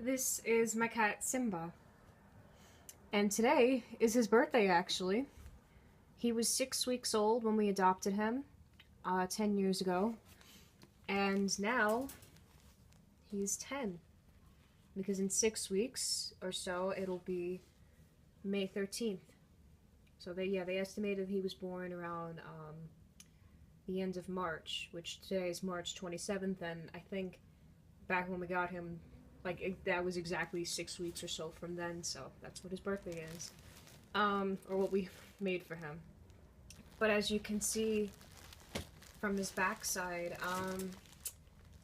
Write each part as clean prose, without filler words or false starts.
This is my cat Simba, and today is his birthday actually. He was 6 weeks old when we adopted him 10 years ago, and now he's 10 because in 6 weeks or so it'll be May 13th. So they estimated he was born around the end of March, which today is March 27th, and I think back when we got him, that was exactly 6 weeks or so from then, so that's what his birthday is. Or what we made for him. But as you can see from his backside,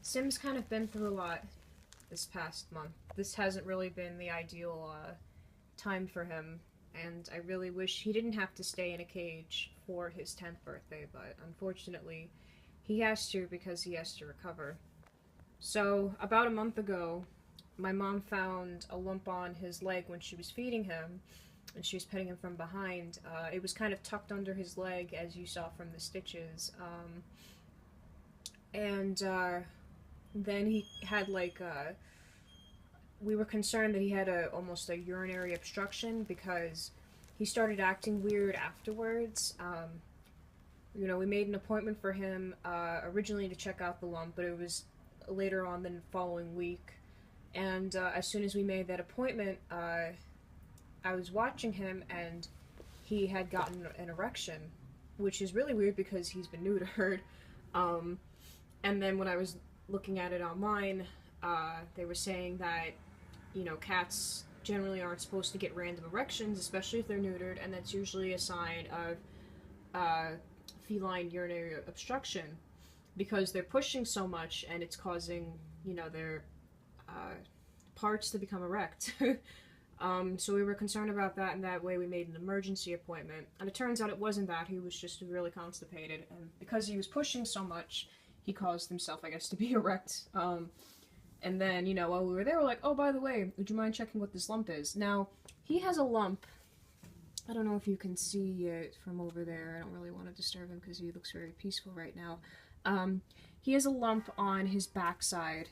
Sim's kind of been through a lot this past month. This hasn't really been the ideal time for him, and I really wish he didn't have to stay in a cage for his 10th birthday, but unfortunately he has to because he has to recover. So, about a month ago, my mom found a lump on his leg when she was feeding him, and she was petting him from behind. It was kind of tucked under his leg, as you saw from the stitches. Then he had we were concerned that he had almost a urinary obstruction because he started acting weird afterwards. We made an appointment for him originally to check out the lump, but it was later on the following week. And as soon as we made that appointment, I was watching him, and he had gotten an erection, which is really weird because he's been neutered. And then when I was looking at it online, they were saying that, cats generally aren't supposed to get random erections, especially if they're neutered, and that's usually a sign of feline urinary obstruction because they're pushing so much and it's causing, their parts to become erect. So we were concerned about that, and that way we made an emergency appointment. And it turns out it wasn't that. He was just really constipated, and because he was pushing so much, he caused himself, I guess, to be erect. And then, while we were there, we're like, oh, by the way, would you mind checking what this lump is? Now, he has a lump. I don't know if you can see it from over there. I don't really want to disturb him because he looks very peaceful right now. He has a lump on his backside,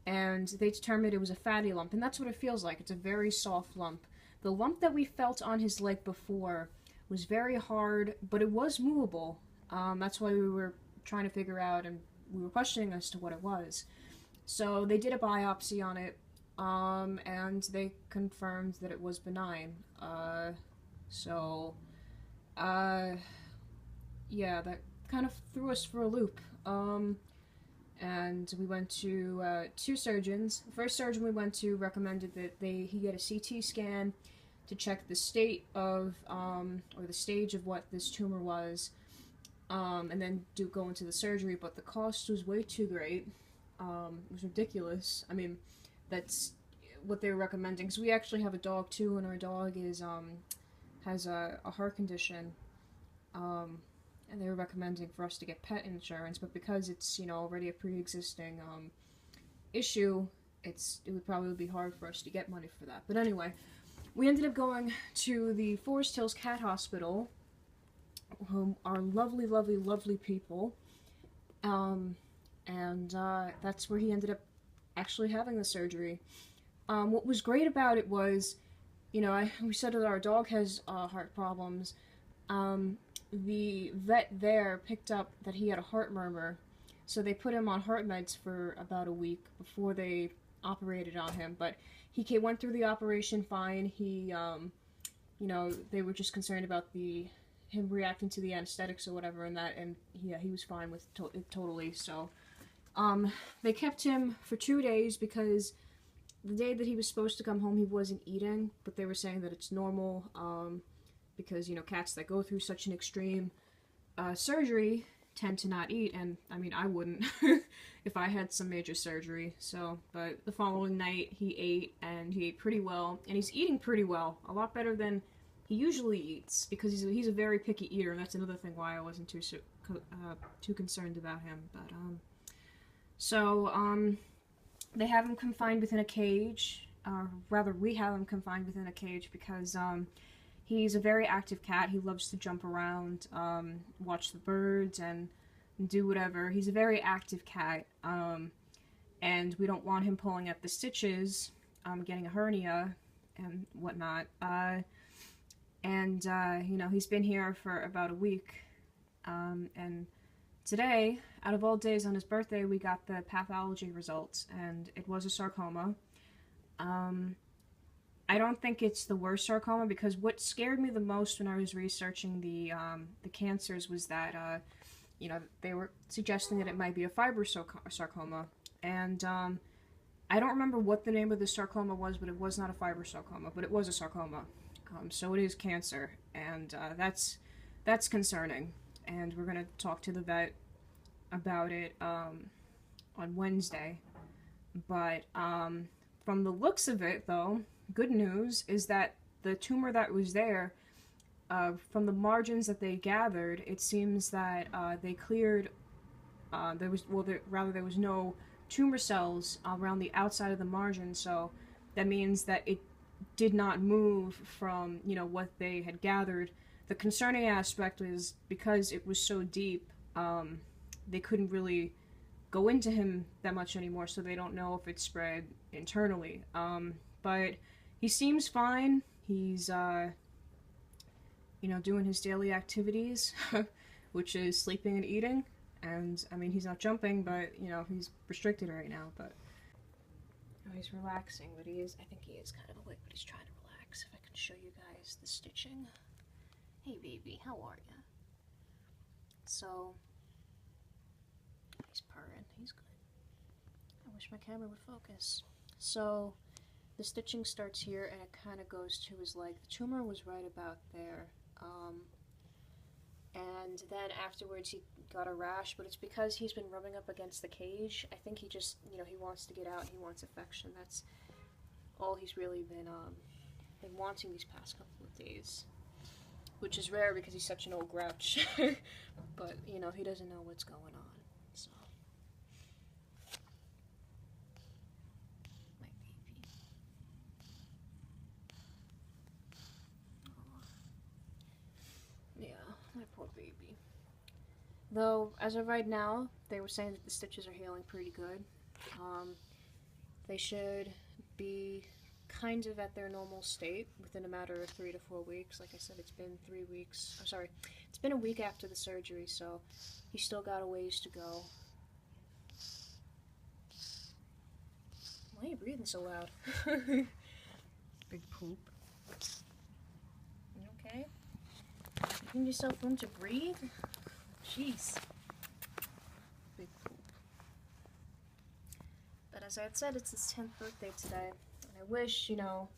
and they determined it was a fatty lump, and that's what it feels like. It's a very soft lump. The lump that we felt on his leg before was very hard, but it was movable. That's why we were trying to figure out, and we were questioning as to what it was. So they did a biopsy on it, and they confirmed that it was benign. Yeah, that kind of threw us for a loop. And we went to two surgeons. The first surgeon we went to recommended that he get a CT scan to check the state of, or the stage of what this tumor was, and then go into the surgery, but the cost was way too great. It was ridiculous. I mean, that's what they were recommending, because we actually have a dog too, and our dog has a heart condition, and they were recommending for us to get pet insurance, but because it's, already a pre-existing issue, it would probably be hard for us to get money for that. But anyway, we ended up going to the Forest Hills Cat Hospital, who are lovely, lovely, lovely people, and that's where he ended up actually having the surgery. What was great about it was, we said that our dog has heart problems. The vet there picked up that he had a heart murmur, so they put him on heart meds for about a week before they operated on him, but he went through the operation fine. He, they were just concerned about him reacting to the anesthetics or whatever, and he was fine with it totally. So they kept him for 2 days because the day that he was supposed to come home he wasn't eating, but they were saying that it's normal, because, cats that go through such an extreme surgery tend to not eat, and, I mean, I wouldn't if I had some major surgery, but the following night he ate, and he ate pretty well, and he's eating pretty well, a lot better than he usually eats, because he's a very picky eater, and that's another thing why I wasn't too concerned about him, but, they have him confined within a cage, rather we have him confined within a cage because, he's a very active cat. He loves to jump around, watch the birds, and do whatever. He's a very active cat, and we don't want him pulling at the stitches getting a hernia and whatnot. You know, he's been here for about a week. And today, out of all days on his birthday, we got the pathology results, and it was a sarcoma. I don't think it's the worst sarcoma, because what scared me the most when I was researching the cancers was that, you know, they were suggesting that it might be a fibrosarcoma. And I don't remember what the name of the sarcoma was, but it was not a fibrosarcoma, but it was a sarcoma. So it is cancer, and that's concerning. And we're going to talk to the vet about it on Wednesday. But from the looks of it, though, good news is that the tumor that was there, from the margins that they gathered, it seems that they cleared, there was no tumor cells around the outside of the margin, so that means that it did not move from, you know, what they had gathered. The concerning aspect is because it was so deep, they couldn't really go into him that much anymore, so they don't know if it spread internally. But he seems fine. He's, you know, doing his daily activities, which is sleeping and eating. And, I mean, he's not jumping, but, you know, he's restricted right now, but... Oh, he's relaxing, but he is, I think he is kind of awake, but he's trying to relax. If I can show you guys the stitching. Hey, baby, how are ya? So, he's purring. He's good. I wish my camera would focus. So, the stitching starts here, and it kind of goes to his leg. The tumor was right about there. And then afterwards he got a rash, but it's because he's been rubbing up against the cage. I think he just, you know, he wants to get out, he wants affection. That's all he's really been wanting these past couple of days. Which is rare because he's such an old grouch. But, you know, he doesn't know what's going on, so. My baby. Yeah, my poor baby. Though, as of right now, they were saying that the stitches are healing pretty good. They should be kind of at their normal state within a matter of 3 to 4 weeks. Like I said, it's been 3 weeks. I'm sorry, it's been a week after the surgery, so he's still got a ways to go. Why are you breathing so loud? Big poop. You okay? Giving yourself room to breathe? Jeez. Big poop. But as I had said, it's his 10th birthday today. And I wish, you know,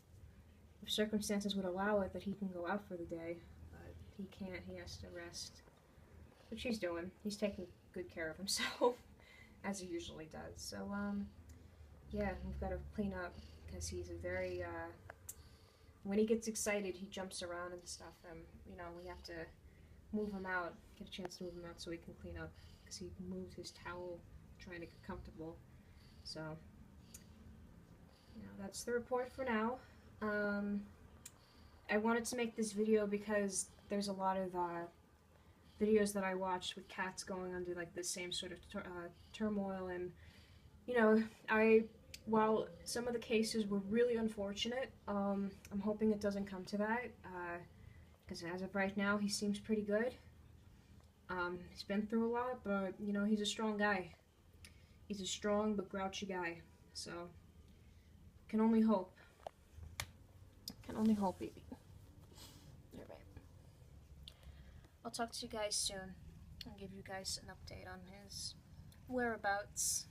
if circumstances would allow it, that he can go out for the day. But he can't. He has to rest. Which he's doing. He's taking good care of himself, as he usually does. So, yeah, we've got to clean up, because he's a very, when he gets excited, he jumps around and stuff, and, you know, we have to move him out, get a chance to move him out so he can clean up, because he moved his towel trying to get comfortable. So, you know, that's the report for now. I wanted to make this video because there's a lot of videos that I watched with cats going under like the same sort of turmoil, and you know, while some of the cases were really unfortunate, I'm hoping it doesn't come to that, because as of right now he seems pretty good. He's been through a lot, but you know, he's a strong guy. He's a strong but grouchy guy, so can only hope. Can only hope, baby. Alright. I'll talk to you guys soon. I'll give you guys an update on his whereabouts.